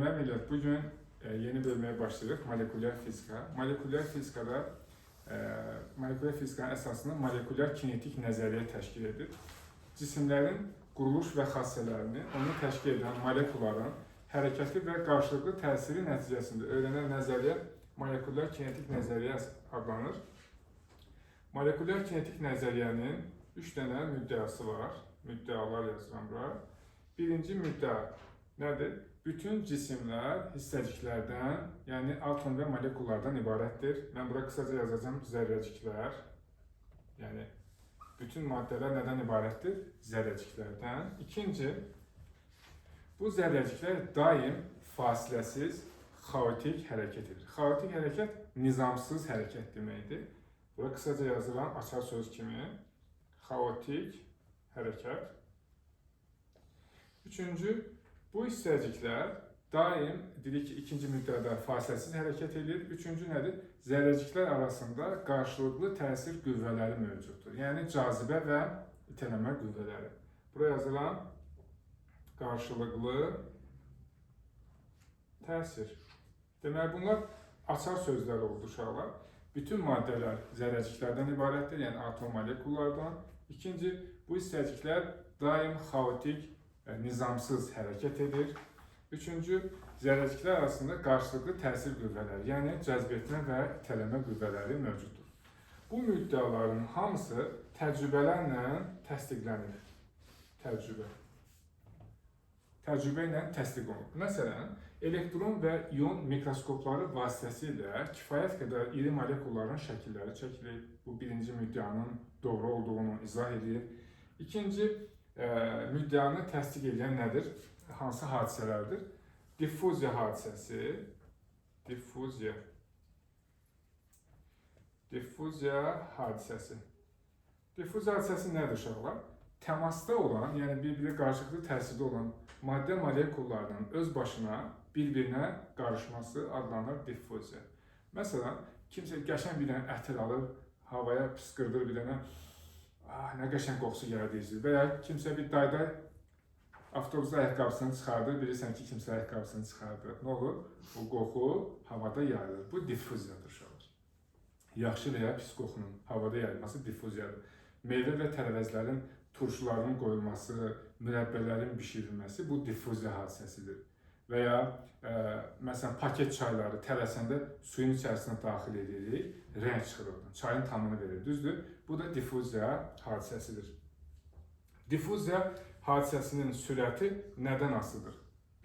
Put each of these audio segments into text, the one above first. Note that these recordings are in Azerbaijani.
Millet, bugün yeni bölmeye başlayırıq, molekulyar fizika. Molekulyar fizikada, molekulyar fizikanın əsasını molekulyar kinetik nəzəriyyə təşkil edir. Cisimlərin quruluş və xassələrini, onu təşkil edən molekuların hərəkətli və qarşılıqlı təsiri nəticəsində öyrənən nəzəriyyə molekulyar kinetik nəzəriyyə adlanır. Molekulyar kinetik nəzəriyyənin 3 dənə müddəası var. Müddəalar yazıram bura. Birinci müddəa nədir? Bütün cisimlər hissəciklərdən, yəni atom və molekullardan ibarətdir. Mən bura qısaca yazacağım zərrəciklər. Yəni, bütün maddələr nədən ibarətdir? Zərrəciklərdən. İkinci, bu zərrəciklər daim fasiləsiz, xaotik hərəkət edir. Xaotik hərəkət nizamsız hərəkət deməkdir. Bura qısaca yazılan açar söz kimi xaotik hərəkət. Üçüncü, bu hissəciklər daim, dedik ki, ikinci müddədə fasiləsiz hərəkət edir. Üçüncü nədir? Zərrəciklər arasında qarşılıqlı təsir qüvvələri mövcuddur. Yəni, cazibə və itələmə qüvvələri. Buraya yazılan qarşılıqlı təsir. Deməli, bunlar açar sözlər oldu uşaqlar. Bütün maddələr zərrəciklərdən ibarətdir, yəni atom molekullardan. İkinci, bu hissəciklər daim xaotik, nizamsız hərəkət edir. Üçüncü, zərrəciklər arasında qarşılıqlı təsir qüvvələri, yəni cəzbetmə və itələmə qüvvələri mövcuddur. Bu müddəaların hamısı təcrübələrlə təsdiqlənir. Təcrübə ilə təsdiq olunur. Məsələn, elektron və ion mikroskopları vasitəsilə kifayət qədər iri molekulların şəkilləri çəkilir. Bu birinci müddəanın doğru olduğunu izah edir. İkinci, müddəanı təsdiq edən nədir? Hansı hadisələrdir? Diffuziya hadisəsi. Diffuziya hadisəsi. Diffuziya hadisəsi nədir uşaqlar? Təmasda olan, yəni bir-biri qarşılıqlı təsirdə olan maddə molekullarının öz başına bir-birinə qarışması adlanır diffuziya. Məsələn, kimsə qəşəng bir dənə ətir alır, havaya püskürdır bir dənə, nə qəşəng qoxusu gəlir deyirsiniz. Və ya kimsə bir dayday avtobusda ayaqqabısını çıxardır, bilirsən ki, kimsə ayaqqabısını çıxardır. Nə olur? Bu qoxu havada yayılır. Bu diffuziyadır uşaqlar. Yaxşı və ya pis qoxunun havada yayılması diffuziyadır. Meyvə və tərəvəzlərin turşularının qoyulması, mürəbbələrin bişirilməsi bu diffuziya hadisəsidir. Və ya, məsələn, paket çayları tələsəndə suyun içərisinə daxil edirik, rəng çıxır oradan, çayın tamını verir, düzdür? Bu da diffuziya hadisəsidir. Diffuziya hadisəsinin sürəti nədən asılıdır?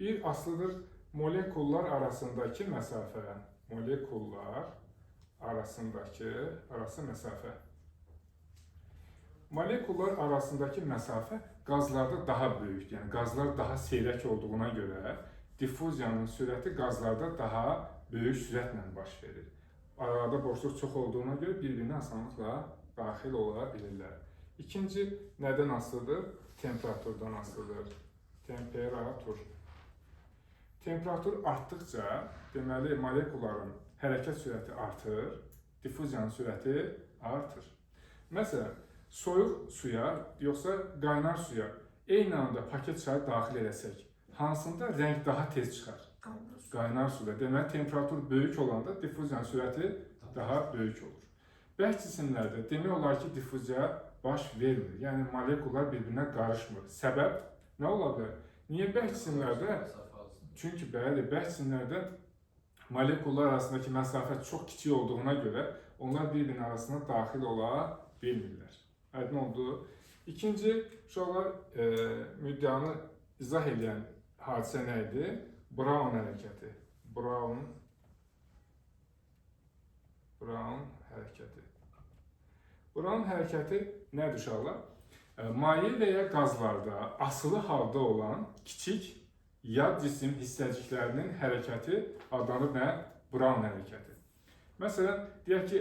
Bir, asılıdır molekullar arasındakı məsafə. Molekullar arasındakı məsafə. Molekullar arasındakı məsafə qazlarda daha böyükdür. Yəni, qazlar daha seyrək olduğuna görə diffuziyanın sürəti qazlarda daha böyük sürətlə baş verir. Arada boşluq çox olduğuna görə bir-birinə asanlıqla daxil ola bilirlər. İkinci, nədən asılıdır? Temperaturdan asılıdır. Temperatur. Temperatur artdıqca, deməli, molekulların hərəkət sürəti artır, diffuziyanın sürəti artır. Məsələn, soyuq suya, yoxsa qaynar suya eyni anda paket çayı daxil edəsək, hansında rəng daha tez çıxar? Qaynar suda. Deməli, temperatur böyük olanda diffuziyanın sürəti daha böyük olur. Bərk cisimlərdə demək olar ki, diffuziya baş vermir. Yəni, molekullar bir-birinə qarışmır. Səbəb nə ola bilər? Niyə bərk cisimlərdə? Çünki, bəli, bərk cisimlərdə molekullar arasındakı məsafə çox kiçik olduğuna görə onlar bir-birinin arasına daxil ola bilmirlər. Aydın oldu. İkinci, uşaqlar müddəanı izah edən hadisə nə idi? Brown hərəkəti. Brown hərəkəti. Brown hərəkəti nədir uşaqlar? Maye və ya qazlarda asılı halda olan kiçik yad cisim hissəciklərinin hərəkəti adlanır nə? Brown hərəkəti. Məsələn, deyək ki,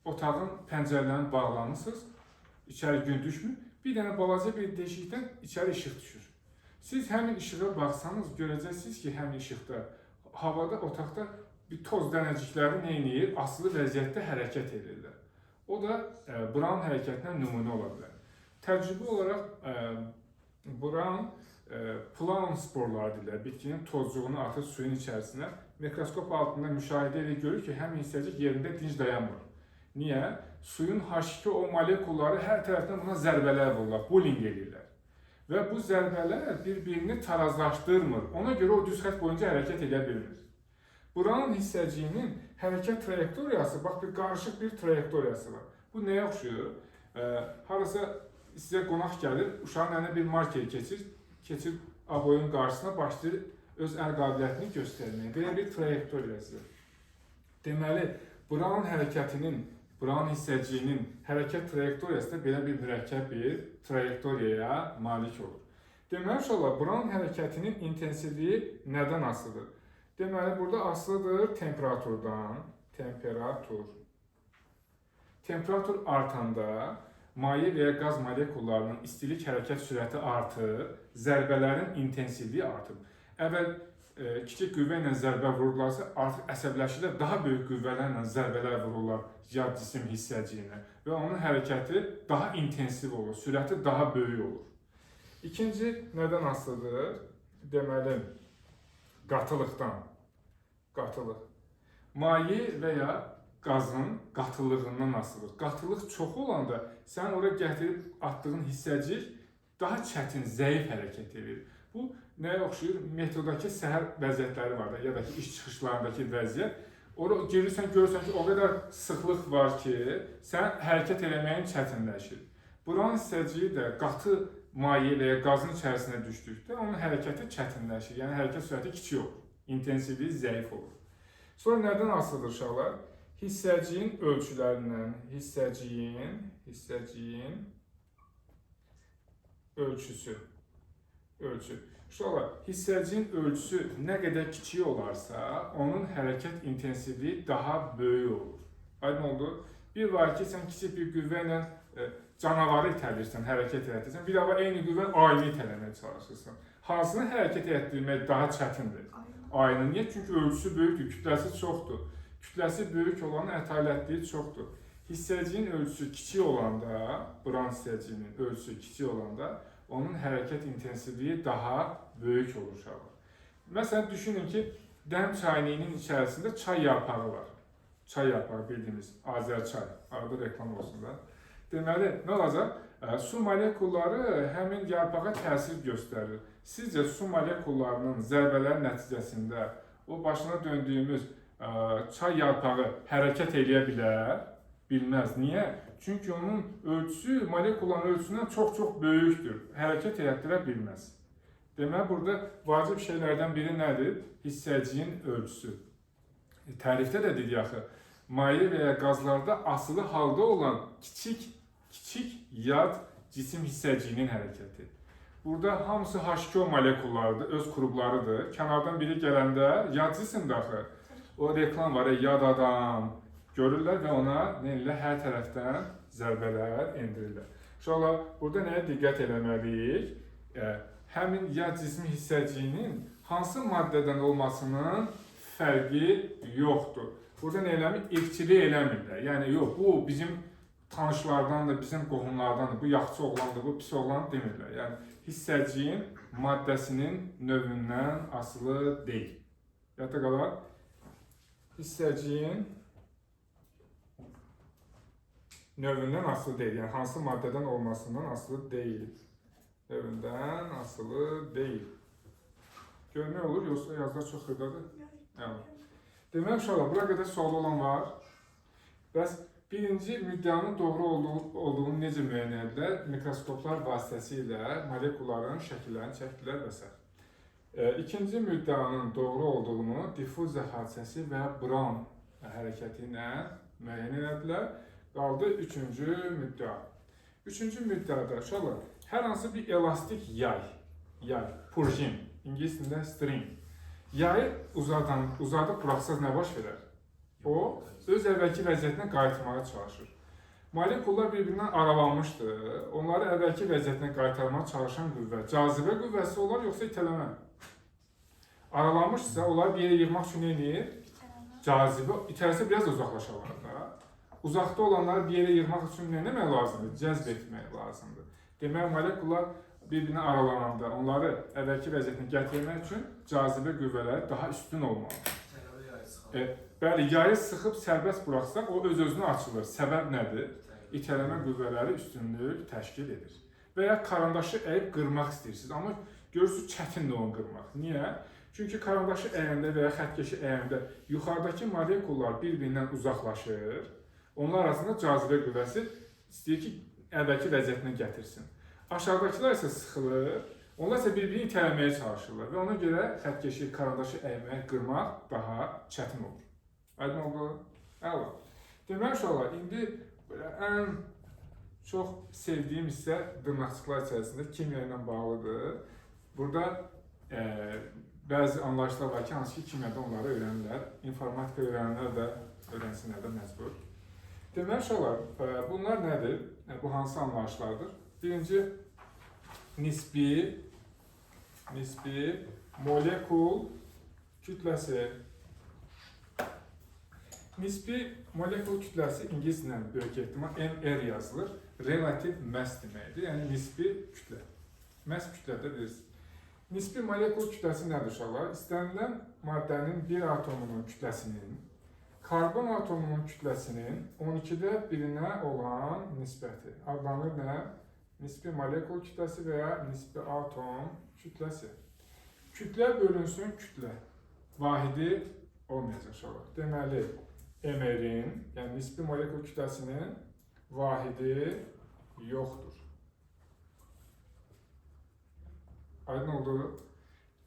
otağın pəncərələrini bağlanırsınız, içəri gün düşmür, bir dənə balaca bir deşikdən içəri işıq düşür. Siz həmin işığa baxsanız, görəcəksiniz ki, həmin işıqda, havada, otaqda bir toz dənəcikləri neyniyir? Asılı vəziyyətdə hərəkət edirlər. O da Brown hərəkətinə nümunə ola bilər. Təcrübə olaraq Brown Planon sporları deyirlər. Bitkinin tozcuğunu atır suyun içərisinə. Mikroskop altında müşahidə edirik, görür ki, həmin hissəcik yerində dinc dayanmır. Niyə? Suyun H2O molekulları hər tərəfdən buna zərbələr vururlar, bullying edirlər. Və bu zərbələr bir-birini tarazlaşdırmır. Ona görə o düz xətt boyunca hərəkət edə bilmir. Buranın hissəciyinin hərəkət trayektoriyası, bax bir qarışıq bir trayektoriyası var. Bu nəyə oxşuyur? Harasa sizə qonaq gəlir, uşağın əlinə bir marker keçir aboyun qarşısına, başlayır öz əl qabiliyyətini göstərməyə. Belə bir trayektoriyası. Deməli, buranın hərəkətinin, buranın hissəciyinin hərəkət trayektoriyası da belə bir mürəkkəb bir trayektoriyaya malik olur. Deməli, uşaqlar, buranın hərəkətinin intensivliyi nədən asılıdır? Deməli, burada asılıdır temperaturdan. Temperatur artanda maye və ya qaz molekullarının istilik hərəkət sürəti artır, zərbələrin intensivliyi artır. Əvvəl kiçik qüvvə ilə zərbə vururlarsa, artıq əsəbləşirlər, daha böyük qüvvələrlə zərbələr vururlar yad cisim hissəciyinə və onun hərəkəti daha intensiv olur, sürəti daha böyük olur. İkinci, nədən asılıdır? Deməli, qatılıqdan. Qatılıq. Maye və ya qazın qatılığından asılıdır. Qatılıq çox olanda sən ora gətirib atdığın hissəcik daha çətin, zəif hərəkət edir. Bu nəyə oxşuyur? Metrodakı səhər vəziyyətləri var da, ya da ki, iş çıxışlarındakı vəziyyət. Ora girirsən, görürsən ki, o qədər sıxlıq var ki, sən hərəkət eləməyin çətinləşir. Buranın hissəciyi də qatı maye və ya qazın içərisinə düşdükdə onun hərəkəti çətinləşir. Yəni hərəkət sürəti kiçik olur, intensivliyi zəif olur. Sonra nədən asılıdır uşaqlar? Hissəciyin ölçülərindən, hissəciyin ölçüsü. Uşaqlar, hissəciyin ölçüsü nə qədər kiçik olarsa, onun hərəkət intensivliyi daha böyük olur. Aydın oldu? Bir var ki, sən kiçik bir qüvvə ilə canavarı itəlirsən, hərəkət etdirsən, bir daha eyni qüvvə ayını itələməyə çalışırsan. Hansını hərəkət etdirmək daha çətindir? Ayını. Niyə? Çünki ölçüsü böyükdür, kütləsi çoxdur. Kütləsi böyük olanın ətalətliyi çoxdur. Hissəciyin ölçüsü kiçik olanda, buran hissəciyinin ölçüsü kiçik olanda, onun hərəkət intensivliyi daha böyük olur uşaqlar. Məsələn, düşünün ki, dəm çaynığının içərisində çay yarpağı var. Çay yarpağı bildiyimiz Azər çay, arada reklam olsun da. Deməli, nə olacaq? Su molekulları həmin yarpağa təsir göstərir. Sizcə su molekullarının zərbələr nəticəsində o başına döndüyümüz çay yarpağı hərəkət edə bilər? Bilməz. Niyə? Çünki onun ölçüsü molekulların ölçüsündən çox-çox böyükdür. Hərəkət etdirə bilməz. Deməli, burada vacib şeylərdən biri nədir? Hissəciyin ölçüsü. Tərifdə də dedik axı, maye və ya qazlarda asılı halda olan kiçik yad cisim hissəciyinin hərəkəti. Burada hamısı H2O molekullarıdır, öz qruplarıdır. Kənardan biri gələndə yad cisimdir axı. O reklam var, yad adam görürlər və ona hər tərəfdən zərbələr endirirlər. Uşaqlar, burada nəyə diqqət eləməliyik? Həmin yad cisim hissəciyinin hansı maddədən olmasının fərqi yoxdur. Burada nə eləmir? İlkçilik eləmirlər. Yəni, yox, bu bizim tanışlardandır, bizim qohumlardandır, bu yaxşı oğlandır, bu pis oğlan demirlər. Yəni, hissəciyin maddəsinin növündən asılı deyil. Yadda qalar, hissəciyin növündən asılı deyil. Yəni, hansı maddədən olmasından asılı deyil. Növündən asılı deyil. Görmək olur, yoxsa yazılar çox xırdadır? Demək, uşaqlar, bura qədər sual olan var. Bəs birinci müddəanın doğru olduğunu necə müəyyən edirlər? Mikroskoplar vasitəsilə molekulların şəkillərini çəkdilər və s. İkinci müddəanın doğru olduğunu diffuziya hadisəsi və Brown hərəkəti ilə müəyyən edilər. Qaldı üçüncü müddəa. Üçüncü müddəada, uşaqlar, hər hansı bir elastik yay, purjin, ingilis dilində string, yayı uzadıb buraxsaz nə baş verər? O, öz əvvəlki vəziyyətinə qayıtmağa çalışır. Molekullar bir-birindən aralanmışdır. Onları əvvəlki vəziyyətinə qaytarmağa çalışan qüvvə cazibə qüvvəsi olar, yoxsa itələmə? Aralanmışsa, onları bir yerə yığmaq üçün neyini? Cazibə, itərsə biraz uzaqlaşarlar da. Uzaqda olanları bir yerə yığmaq üçün nə etmək lazımdır? Cəzb etmək lazımdır. Demək, molekullar bir-birinə aralananda onları əvvəlki vəziyyətinə gətirmək üçün cazibə qüvvələri daha üstün olmalıdır. Bəli, yayı sıxıb sərbəst buraxsaq, o öz-özünə açılır. Səbəb nədir? İtələmə qüvvələri üstünlük təşkil edir. Və ya karandaşı əyib qırmaq istəyirsiniz, amma görürsünüz çətindir onu qırmaq. Niyə? Çünki karandaşı əyəndə və ya xəttkeşi əyəndə yuxarıdakı molekullar bir-birindən uzaqlaşır. Onlar arasında cazibə qüvvəsi istəyir ki, əvvəlki vəziyyətinə gətirsin. Aşağıdakılar isə sıxılır, onlar isə bir-birini itələməyə çalışırlar və ona görə xəttkeşi, karandaşı əymək, qırmaq daha çətin olur. Aydın oldu? Əla. Deməli uşaqlar, indi ən çox sevdiyim hissə dırnaqçıqlar içərisində kimya ilə bağlıdır. Burada bəzi anlayışlar var ki, hansı ki kimyada onları öyrənirlər. İnformatika öyrənənlər də öyrənsinlər də məcbur. Deməli uşaqlar, bunlar nədir? Bu hansı anlayışlardır? Birinci, nisbi molekul kütləsi. Nisbi molekul kütləsi ingilis dilində böyük ehtimal NR yazılır. Relativ mass deməkdir, yəni nisbi kütlə. Mass kütlədə bilirsiniz. Nisbi molekul kütləsi nədir uşaqlar? İstənilən maddənin bir atomunun kütləsinin, karbon atomunun kütləsinin 12-də birinə olan nisbəti. Adlanır nə? Nisbi molekul kütləsi və ya nisbi atom kütləsi. Kütlə bölünsün kütlə. Vahidi olmayacaq uşaqlar. Deməli, MR-in, yəni nisbi molekul kütləsinin vahidi yoxdur. Aydın oldu.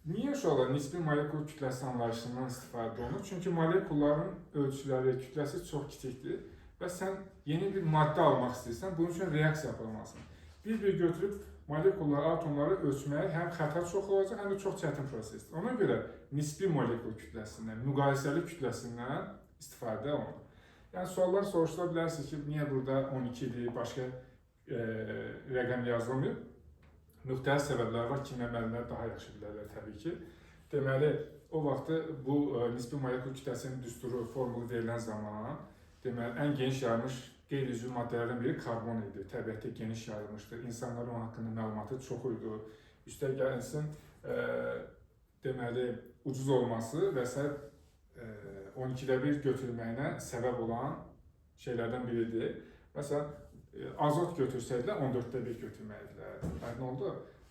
Niyə uşaqlar nisbi molekul kütləsi anlayışından istifadə olunur? Çünki molekulların ölçüləri, kütləsi çox kiçikdir və sən yeni bir maddə almaq istəyirsən, bunun üçün reaksiya aparmalısın. Bir-bir götürüb molekulları, atomları ölçmək həm xəta çox olacaq, həm də çox çətin prosesdir. Ona görə nisbi molekul kütləsindən, müqayisəli kütləsindən istifadə olunur. Yəni suallar soruşula bilərsiniz ki, niyə burada 12-dir, başqa rəqəm yazılmır? Müxtəlif səbəblər var, kimya müəllimləri daha yaxşı bilərlər təbii ki. Deməli, o vaxtı bu nisbi molekul kütləsinin düsturu, formulu verilən zaman, deməli, ən geniş yayılmış qeyri-üzvü maddələrdən biri karbon idi. Təbiətdə geniş yayılmışdı, insanların onun haqqında məlumatı çox idi. Üstə gəlinsin, deməli, ucuz olması və s. 12-də bir götürməyinə səbəb olan şeylərdən biridir. Məsələn, azot götürsəydilər, 14-də bir götürməlidirlər. Aydın oldu?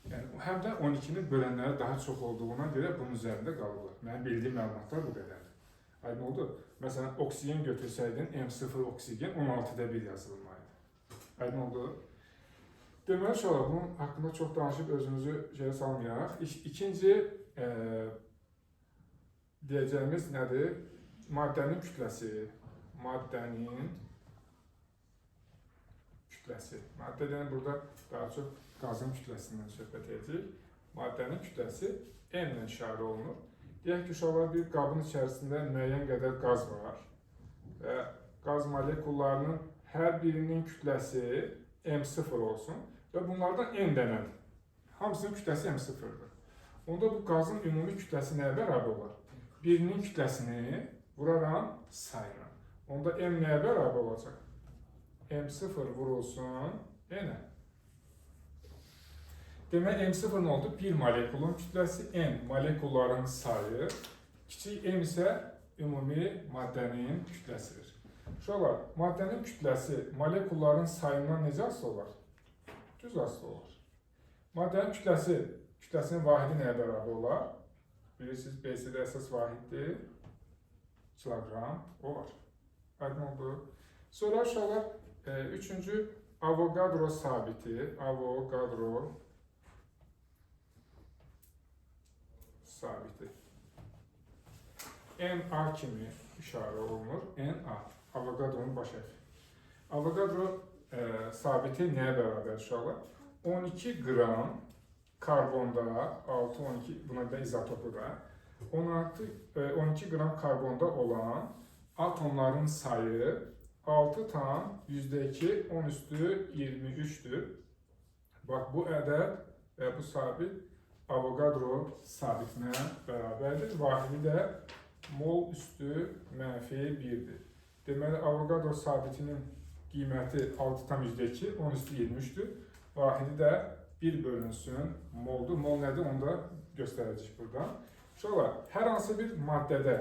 Yəni, həm də 12-nin bölənləri daha çox olduğuna görə bunun üzərində qalırlar. Mənim bildiyim məlumatlar bu qədərdir. Aydın oldu? Məsələn, oksigen götürsəydin, M0 oksigen 16-da bir yazılmalıydı. Aydın oldu? Deməli, uşaqlar, bunun haqqında çox danışıb özümüzü şeyə salmayaq. İkinci deyəcəyimiz nədir? Maddənin kütləsi. Maddənin kütləsi. Maddə deyən burada daha çox qazın kütləsindən söhbət edəcək. Maddənin kütləsi M ilə işarə olunur. Deyək ki, uşaqlar bir qabın içərisində müəyyən qədər qaz var və qaz molekullarının hər birinin kütləsi M0 olsun və bunlardan N dənədir. Hamısının kütləsi M0-dır. Onda bu qazın ümumi kütləsi nəyə bərabər olar? Birinin kütləsini vuraram sayına. Onda M nəyə bərabər olacaq? M0 vurulsun N-ə. Demək, M0 nə oldu? Bir molekulun kütləsi N, molekulların sayı. Kiçik M isə ümumi maddənin kütləsidir. Uşaqlar, maddənin kütləsi molekulların sayından necə asılı olar? Düz asılı olar. Maddənin kütləsinin vahidi nəyə bərabər olar? Bilirsiniz, BC-də əsas vahiddir. Kilogram olar. Aydın oldu. Sonra uşaqlar, üçüncü Avogadro sabiti. Avogadro sabiti. Na kimi işarə olunur. Na. Avogadronun baş hərfi. Avogadro sabiti nəyə bərabər uşaqlar? 12 qram karbonda, 6-12, buna da izotopu da, 12 qram karbonda olan atomların sayı 6,2 10 üstü 23'dür. Bax, bu ədəd və bu sabit Avogadro sabitinə bərabərdir. Vahidi də mol üstü -1'dir. Deməli, Avogadro sabitinin qiyməti 6,2 10 üstü 23'dür. Vahidi də 1 bölünsün moldur. Mol nədir? Onu da göstərəcək burada. Sonra hər hansı bir maddədə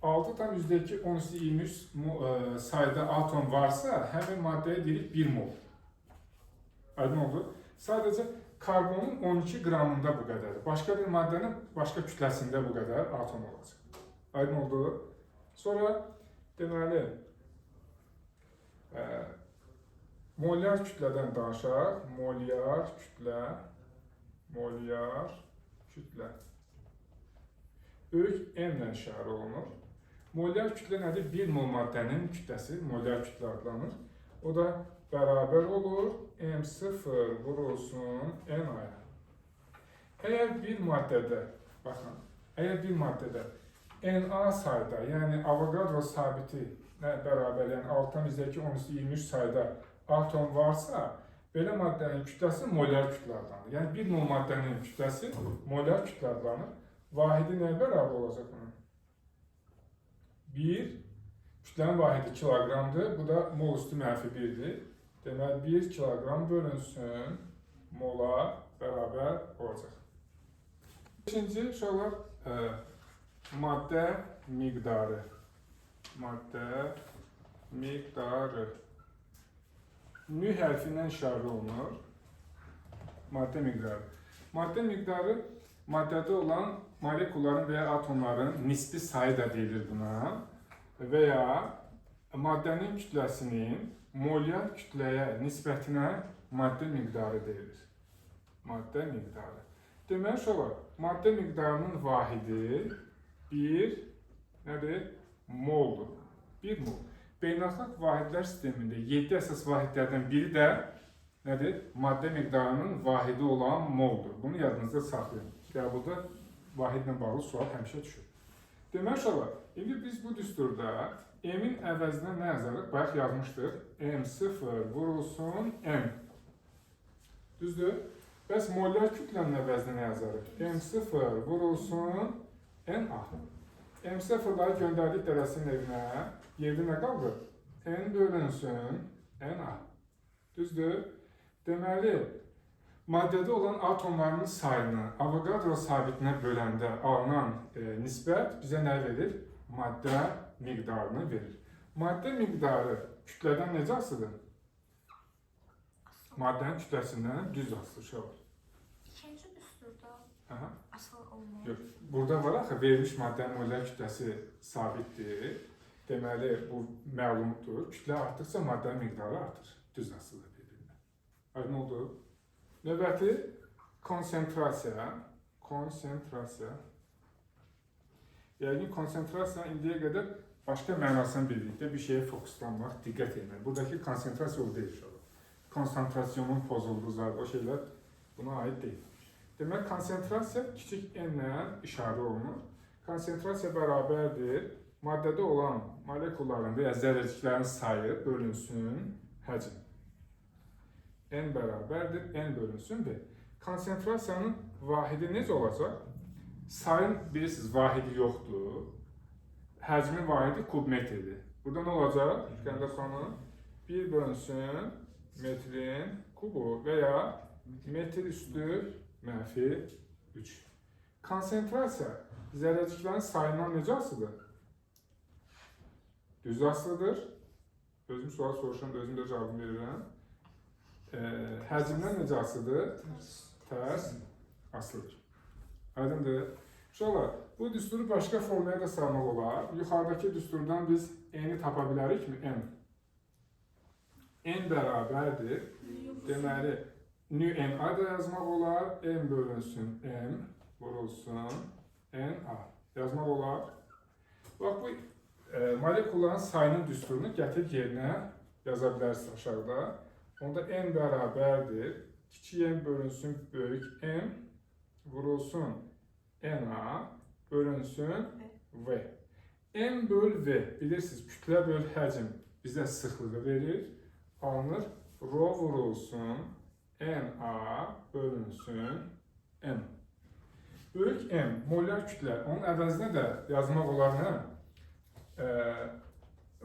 6,2 10^-23 sayda atom varsa, həmin maddəyə deyirik 1 mol. Aydın oldu? Sadəcə karbonun 12 qramında bu qədərdir. Başqa bir maddənin başqa kütləsində bu qədər atom olacaq. Aydın oldu? Sonra deməli molyar kütlədən danışaq. Molyar kütlə. Böyük M ilə işarə olunur. Molyar kütlə nədir? 1 mol maddənin kütləsi molyar kütlə adlanır. O da bərabər olur M0 vurulsun NA-ya. Əgər bir maddədə, baxın, əgər bir maddədə NA sayda, yəni Avogadro sabiti bərabər, yəni 6,2 10^-23 sayda atom varsa, belə maddənin kütləsi molyar kütlə adlanır. Yəni bir mol maddənin kütləsi molyar kütlə adlanır. Vahidi nəyə bərabər olacaq bunun? 1, kütlənin vahidi kiloqramdır. Bu da mol üstü -1'dir. Deməli 1 kiloqram bölünsün mola bərabər olacaq. İkinci uşaqlar maddə miqdarı. Maddə miqdarı. Nü hərfi ilə işarə olunur. Maddə miqdarı. Maddə miqdarı maddədə olan molekulların və ya atomların nisbi sayı da deyilir buna. Və ya maddənin kütləsinin molyar kütləyə nisbətinə maddə miqdarı deyilir. Maddə miqdarı. Deməli, uşaqlar, maddə miqdarının vahidi 1 nədir? Moldur. 1 mol. Beynəlxalq vahidlər sistemində 7 əsas vahidlərdən biri də nədir? Maddə miqdarının vahidi olan moldur. Bunu yadınızda saxlayın. Qəbulda vahidlə bağlı sual həmişə düşür. Deməli, uşaqlar, indi biz bu düsturda M-in əvəzinə nə yazarıq? Bayaq yazmışdıq. M0 vurulsun M. Düzdür? Bəs molyar kütlənin əvəzinə nə yazarıq? M0 vurulsun NA. M0'ları göndərdik dərəsinin evinə. Yerdə nə qaldı? N bölünsün NA. Düzdür? Deməli, maddədə olan atomların sayını Avogadro sabitinə böləndə alınan nisbət bizə nə verir? Maddə miqdarını verir. Maddə miqdarı kütlədən necə asılıdır? Maddənin kütləsindən düz asılır. İkinci düsturda asıl olmalı. Yox, burada var axı, verilmiş maddənin molyar kütləsi sabitdir. Deməli, bu məlumdur. Kütlə artdıqca maddənin miqdarı artır. Düz asılır bir-birinə. Aydın oldu? Növbəti konsentrasiya. Konsentrasiya. Yəqin konsentrasiya indiyə qədər başqa mənasını bildikdə bir şeyə fokuslanmaq, diqqət etmək. Buradakı konsentrasiya o deyil. Konsentrasyonun pozulduğu zar, o şeylər buna aid deyil. Demək, konsentrasiya kiçik n-lə işarə olunur. Konsentrasiya bərabərdir. Maddədə olan molekulların və ya zərrəciklərin sayı bölünsün həcm. N bərabərdir, n bölünsün b. Konsentrasiyanın vahidi necə olacaq? Sayın bilirsiniz, vahidi yoxdur. Həcmin vahidi kubmetrdir. Burada nə olacaq? Qəndə xanım 1 bölünsün metrin kubu və ya metr üstü -3. Konsentrasiya zərrəciklərin sayından necə asılıdır? Düz asılıdır. Özüm sual soruşanda özüm də cavabını verirəm. Həcmdən necə asılıdır? Tərs asılıdır. Aydındır. Uşaqlar, bu düsturu başqa formaya da salmaq olar. Yuxarıdakı düsturdan biz n-i tapa bilərikmi? N. N bərabərdir. Deməli, nü-n-a da yazmaq olar. N bölünsün m vurulsun n-a. Yazmaq olar. Bax, bu molekulların sayının düsturunu gətirib yerinə yaza bilərsiniz aşağıda. Onda n bərabərdir. Kiçik n bölünsün böyük m vurulsun NA bölünsün V. M böl V, bilirsiniz, kütlə böl həcm bizə sıxlığı verir. Alınır, rho vurulsun NA bölünsün M. Böyük M, molyar kütlə, onun əvəzinə də yazmaq olar nə?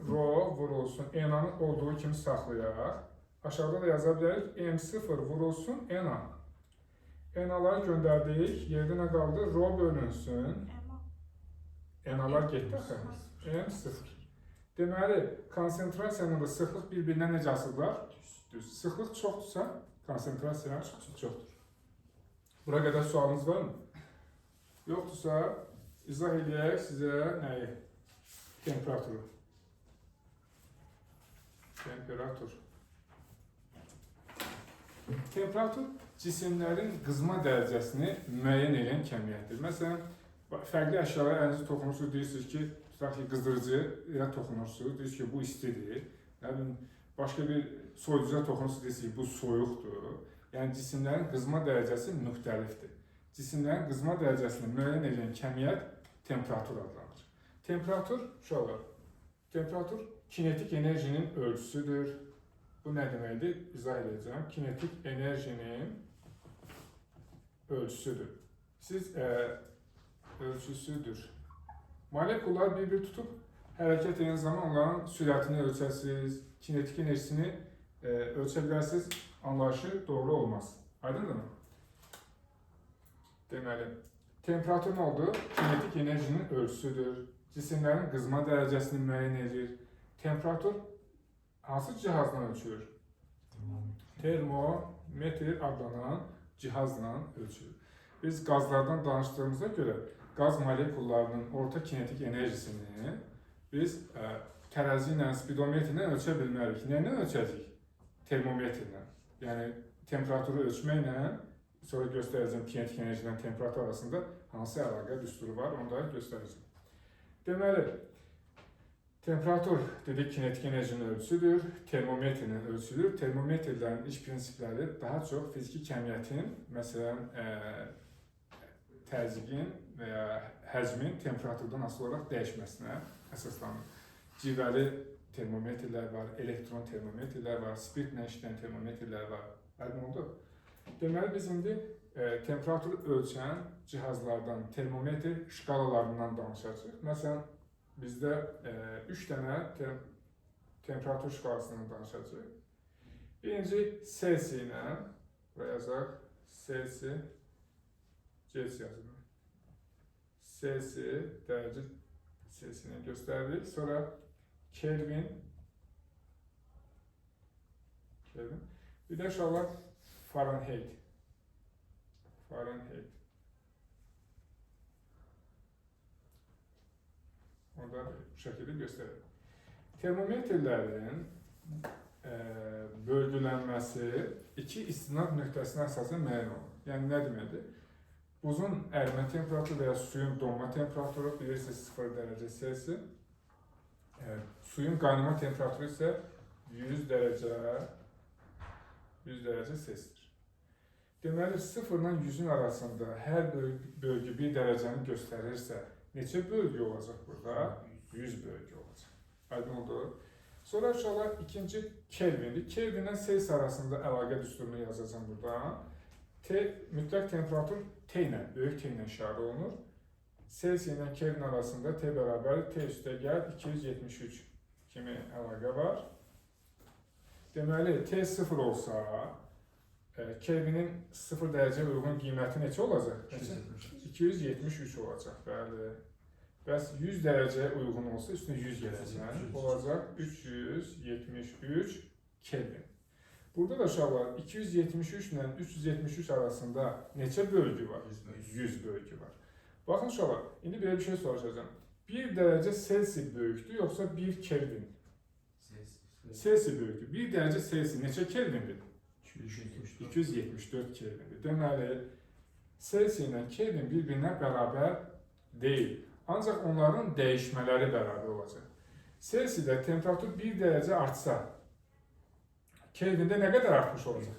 Rho vurulsun NA-nın olduğu kimi saxlayaq. Aşağıda da yaza bilərik, M0 vurulsun NA. NA-ları göndərdik. Yerdə nə qaldı? Rho bölünsün. NA-lar getdi axı. N0. Deməli, konsentrasiyanın da sıxlıq bir-birindən necə asılıdırlar? Düz. Sıxlıq çoxdursa, konsentrasiya çoxdur. Bura qədər sualınız varmı? Yoxdursa, izah edək sizə nəyi? Temperaturu. Temperatur cisimlərin qızma dərəcəsini müəyyən edən kəmiyyətdir. Məsələn, fərqli əşyalara əlinizi toxunursunuz, deyirsiniz ki, tutaq ki, qızdırıcıya toxunursunuz, deyirsiniz ki, bu istidir. Başqa bir soyuducuya toxunursunuz, deyirsiniz ki, bu soyuqdur. Yəni, cisimlərin qızma dərəcəsi müxtəlifdir. Cisimlərin qızma dərəcəsini müəyyən edən kəmiyyət temperatur adlanır. Temperatur kinetik enerjinin ölçüsüdür. Bu nə deməkdir? İzah edəcəm. Kinetik enerjinin ölçüsüdür. Ölçüsüdür. Molekullar bir-bir tutub hərəkət edən zaman onların sürətini ölçəsiniz, kinetik enerjisini ölçə bilərsiniz, anlayışı doğru olmaz. Aydındır mı? Deməli, temperatur nə oldu? Kinetik enerjinin ölçüsüdür. Cisimlərin qızma dərəcəsini müəyyən edir. Temperatur hansı cihazla ölçülür? Termometr adlanan cihazla ölçülür. Biz qazlardan danışdığımıza görə qaz molekullarının orta kinetik enerjisini biz tərəzi ilə, spidometrlə ölçə bilmərik. Nə ilə ölçəcəyik? Termometrlə. Yəni, temperaturu ölçməklə, sonra göstərəcəm kinetik enerji ilə temperatur arasında hansı əlaqə düsturu var, onu da göstərəcəm. Deməli, temperatur dedik kinetik enerjinin ölçüsüdür, termometrin ölçüdür. Termometrlərin iş prinsipləri daha çox fiziki kəmiyyətin, məsələn, təzyiqin və ya həcmin temperaturdan asılı olaraq dəyişməsinə əsaslanır. Civəli termometrlər var, elektron termometrlər var, spirtlə işləyən termometrlər var. Aydın oldu? Deməli, biz indi temperaturu ölçən cihazlardan, termometr şkalalarından danışacağıq. Məsələn, bizdə 3 dənə temperatur şkalasından danışacağıq. Birinci Celsius ilə, buraya yazaq, Celsius, yazılır. Celsius, dərəcə Celsius ilə göstəririk. Sonra Kelvin, bir də inşallah Fahrenheit. Onu da bu şəkildə göstərir. Termometrlərin bölgülənməsi iki istinad nöqtəsinə əsasən müəyyən olunur. Yəni, nə deməkdir? Buzun ərimə temperaturu və ya suyun donma temperaturu bilirsiniz 0 dərəcə Celsius. Suyun qaynama temperaturu isə 100 dərəcə Celsiusdir. Deməli, 0 ilə 100-ün arasında hər bölgü 1 dərəcəni göstərirsə, neçə bölgü olacaq burada? 100 bölgü olacaq. Aydın oldu. Sonra inşallah ikinci Kelvindir. Kelvinlə Celsius arasında əlaqə düsturunu yazacağım burada. Mütləq temperatur T ilə, böyük T ilə işarə olunur. Celsius ilə Kelvin arasında T bərabər T üstə gəl 273 kimi əlaqə var. Deməli, T 0 olsa, Kelvinin 0 dərəcəyə uyğun qiyməti neçə olacaq? 273 olacaq, bəli. Bəs 100 dərəcəyə uyğun olsa, üstünə 100 gələcək, olacaq 373 Kelvin. Burada da uşaqlar 273 ilə 373 arasında neçə bölgü var? 100 bölgü var. Baxın uşaqlar, indi belə bir şey soruşacağım. 1 dərəcə Celsius böyükdür, yoxsa 1 Kelvin? Celsius böyükdür. 1 dərəcə Celsius neçə Kelvindir? 274 Kelvindir. Deməli, Celsius ilə Kelvin bir-birinə bərabər deyil. Ancaq onların dəyişmələri bərabər olacaq. Celsiusdə temperatur 1 dərəcə artsa, Kelvində nə qədər artmış olacaq?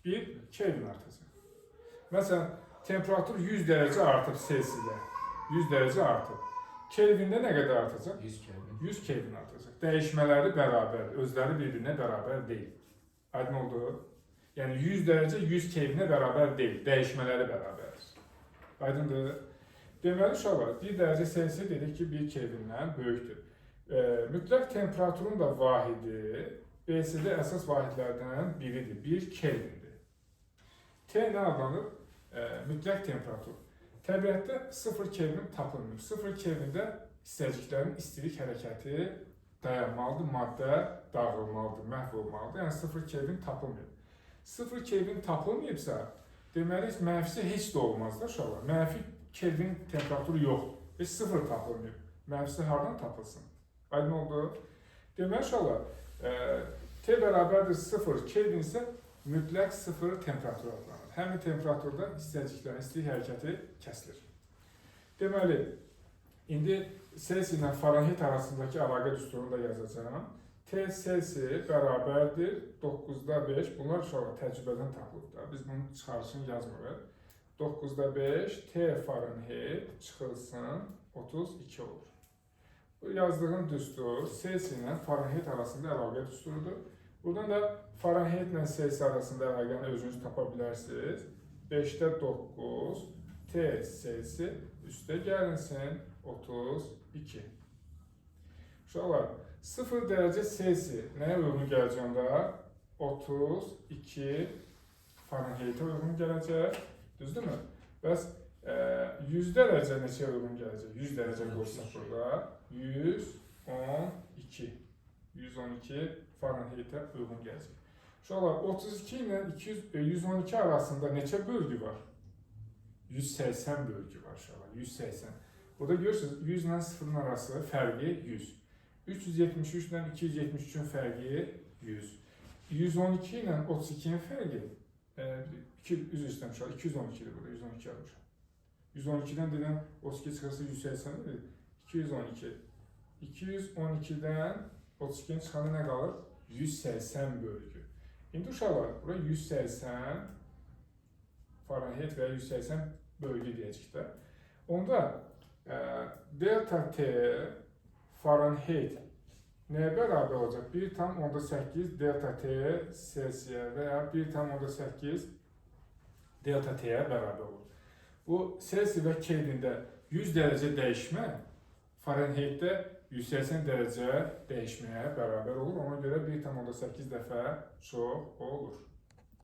1 Kelvin artacaq. Məsələn, temperatur 100 dərəcə artıb Celsiusdə. 100 dərəcə artıb. Kelvində nə qədər artacaq? 100 Kelvin artacaq. Dəyişmələri bərabər, özləri bir-birinə bərabər deyil. Aydın oldu? Yəni 100 dərəcə 100 Kelvinə bərabər deyil, dəyişmələri bərabərdir. Aydındır? Deməli, uşaqlar, 1 dərəcə Celsius dedik ki, 1 Kelvindən böyükdür. Mütləq temperaturun da vahidi BC-də əsas vahidlərdən biridir, 1 Kelvindir. T nə adlanır? mütləq temperatur. Təbiətdə 0 Kelvin tapılmır. 0 Kelvində hissəciklərin istilik hərəkəti dayanmalıdır, maddə dağılmalıdır, məhv olmalıdır. Yəni 0 Kelvin tapılmır. 0 Kelvin tapılmayıbsa, deməli mənfisi heç də olmaz da uşaqlar. Mənfi Kelvin temperaturu yoxdur. Heç 0 tapılmır. Mənfisi hardan tapılsın? Aydın oldu? Deməli uşaqlar, T bərabərdir 0 Kelvin isə mütləq 0 temperatur adlanır. Həmin temperaturda hissəciklərin istilik hərəkəti kəsilir. Deməli, indi Selsi ilə Fahrenheit arasındakı əlaqə düsturunu da yazacağım. T Selsi bərabərdir 9'da 5. Bunlar uşaqlar təcrübədən tapılıb da. Biz bunun çıxarışını yazmırıq. 9'da 5 T Fahrenheit çıxılsın 32 olur. Bu yazdığım düstur Selsi ilə Fahrenheit arasında əlaqə düsturudur. Buradan da Fahrenheit ilə Selsi arasında əlaqəni özünüz tapa bilərsiniz. 5'də 9 T Selsi üstə gəlinsin 32. Uşaqlar, 0 dərəcə Selsi nəyə uyğun gələcəyində? 32 Fahrenheitə uyğun gələcək. Düzdürmü? Bəs 100 dərəcə neçəyə uyğun gələcək? 100 dərəcə qoysaq burada. 112. 112 Fahrenheitə uyğun gələcək. Uşaqlar, 32 ilə 112 arasında neçə bölgü var? 180 bölgü var uşaqlar. 180. Burada görürsünüz 100 ilə 0'ın arası fərqi 100. 373 ilə 273'ün fərqi 100. 112 ilə 32'nin fərqi üzr istəyirəm uşaqlar, 212'dir burada, 112 yazmışam. 112'dən dedim 32 çıxırsa 180'dir. 212. 212'dən 32'nin çıxanı nə qalır? 180 bölgü. İndi uşaqlar, bura 180 Fahrenheit və 180 bölgü deyəcək də. Onda delta T Fahrenheit nəyə bərabər olacaq? 1,8 delta T Selsiyə və ya 1,8 delta T'yə bərabər olur. Bu Selsi və Kelvində 100 dərəcə dəyişmə Fahrenheitdə 180 dərəcə dəyişməyə bərabər olur. Ona görə 1,8 dəfə çox olur.